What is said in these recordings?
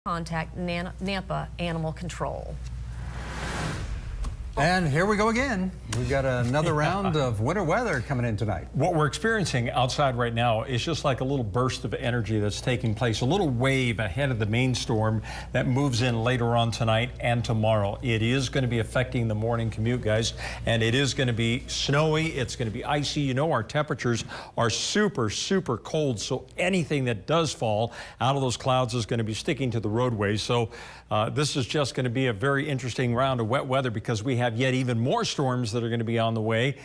Contact Nampa Animal Control. And here we go again. We've got another round of winter weather coming in tonight. What we're experiencing outside right now is just like a little burst of energy that's taking place, a little wave ahead of the main storm that moves in later on tonight and tomorrow. It is going to be affecting the morning commute, guys, and it is going to be snowy. It's going to be icy. You know, our temperatures are super, super cold, so anything that does fall out of those clouds is going to be sticking to the roadways. So this is just going to be a very interesting round of wet weather because we have yet even more storms that are going to be on the way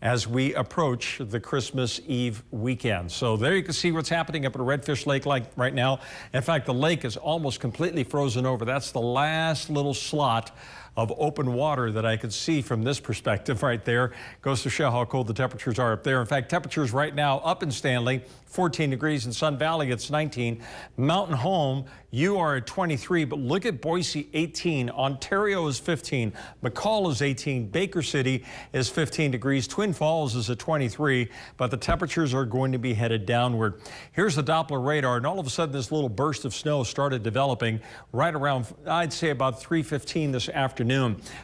as we approach the Christmas Eve weekend. So there you can see what's happening up at Redfish Lake like right now. In fact, the lake is almost completely frozen over. That's the last little slot of open water that I could see from this perspective right there. Goes to show how cold the temperatures are up there. In fact, temperatures right now up in Stanley, 14 degrees. In Sun Valley, it's 19. Mountain Home, you are at 23, but look at Boise, 18. Ontario is 15. McCall is 18. Baker City is 15 degrees. Twin Falls is at 23, but the temperatures are going to be headed downward. Here's the Doppler radar, and all of a sudden this little burst of snow started developing right around, I'd say about 3:15 this afternoon.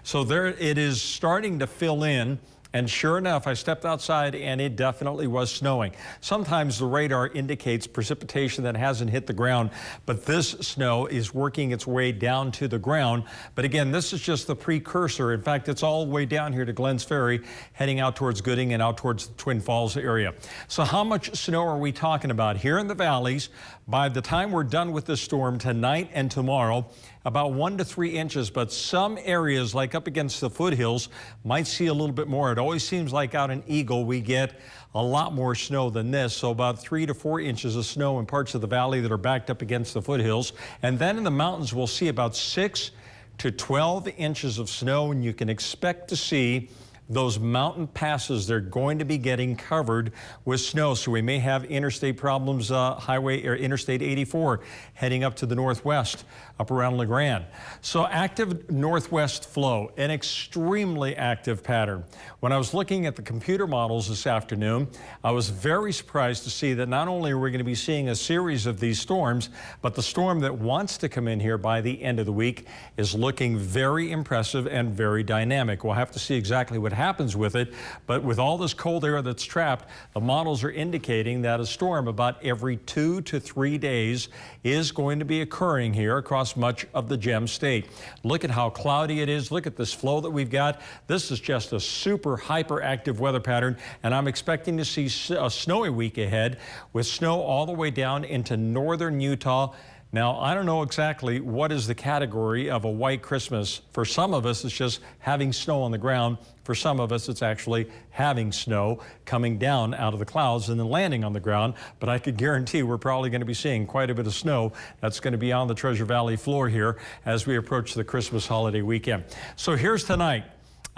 So there it is starting to fill in. And sure enough, I stepped outside and it definitely was snowing. Sometimes the radar indicates precipitation that hasn't hit the ground, but this snow is working its way down to the ground. But again, this is just the precursor. In fact, it's all the way down here to Glens Ferry, heading out towards Gooding and out towards the Twin Falls area. So how much snow are we talking about? Here in the valleys, by the time we're done with this storm tonight and tomorrow, about 1 to 3 inches, but some areas like up against the foothills might see a little bit more. It always seems like out in Eagle we get a lot more snow than this, so about 3 to 4 inches of snow in parts of the valley that are backed up against the foothills. And then in the mountains we'll see about 6 to 12 inches of snow, and you can expect to see those mountain passes, they're going to be getting covered with snow. So we may have interstate problems, highway or Interstate 84 heading up to the northwest, up around LeGrand. So active northwest flow, an extremely active pattern. When I was looking at the computer models this afternoon, I was very surprised to see that not only are we going to be seeing a series of these storms, but the storm that wants to come in here by the end of the week is looking very impressive and very dynamic. We'll have to see exactly what happens with it, but with all this cold air that's trapped, the models are indicating that a storm about every 2 to 3 days is going to be occurring here across much of the Gem State. Look at how cloudy it is. Look at this flow that we've got. This is just a super hyperactive weather pattern, and I'm expecting to see a snowy week ahead with snow all the way down into northern Utah. Now, I don't know exactly what is the category of a white Christmas. For some of us, it's just having snow on the ground. For some of us, it's actually having snow coming down out of the clouds and then landing on the ground. But I could guarantee we're probably going to be seeing quite a bit of snow that's going to be on the Treasure Valley floor here as we approach the Christmas holiday weekend. So here's tonight.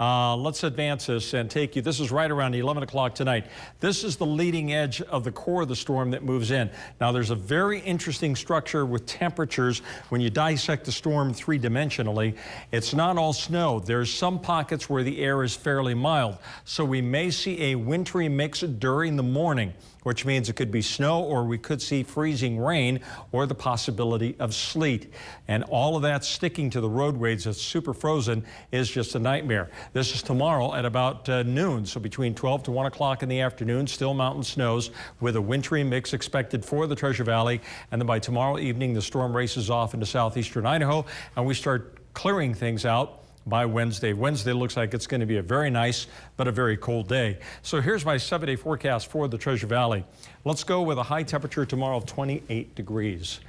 Let's advance this and take you. This is right around 11 o'clock tonight. This is the leading edge of the core of the storm that moves in. Now, there's a very interesting structure with temperatures when you dissect the storm three-dimensionally. It's not all snow. There's some pockets where the air is fairly mild. So we may see a wintry mix during the morning, which means it could be snow, or we could see freezing rain, or the possibility of sleet. And all of that sticking to the roadways that's super frozen is just a nightmare. This is tomorrow at about noon, so between 12 to 1 o'clock in the afternoon, still mountain snows with a wintry mix expected for the Treasure Valley. And then by tomorrow evening, the storm races off into southeastern Idaho, and we start clearing things out by Wednesday. Wednesday looks like it's going to be a very nice but a very cold day. So here's my 7-day forecast for the Treasure Valley. Let's go with a high temperature tomorrow of 28 degrees.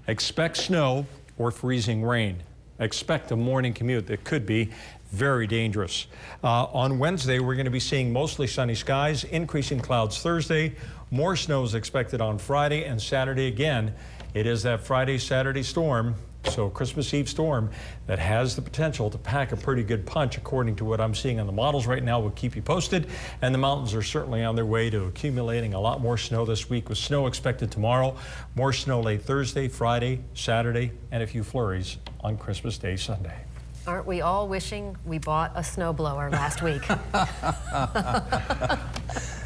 Expect snow or freezing rain. Expect a morning commute that could be very dangerous. On Wednesday, we're going to be seeing mostly sunny skies, increasing clouds Thursday. More snow is expected on Friday and Saturday again. It is that Friday-Saturday storm, so Christmas Eve storm, that has the potential to pack a pretty good punch according to what I'm seeing on the models right now. We'll keep you posted, and the mountains are certainly on their way to accumulating a lot more snow this week, with snow expected tomorrow, more snow late Thursday, Friday, Saturday, and a few flurries on Christmas Day, Sunday. Aren't we all wishing we bought a snowblower last week?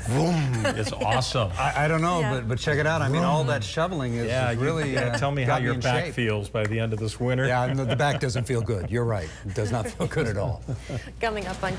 It's awesome. I don't know, Yeah. but check it out. I mean, all that shoveling is really tell me how got me your in back shape. feels by the end of this winter. Yeah, the back doesn't feel good. You're right. It does not feel good at all. Coming up on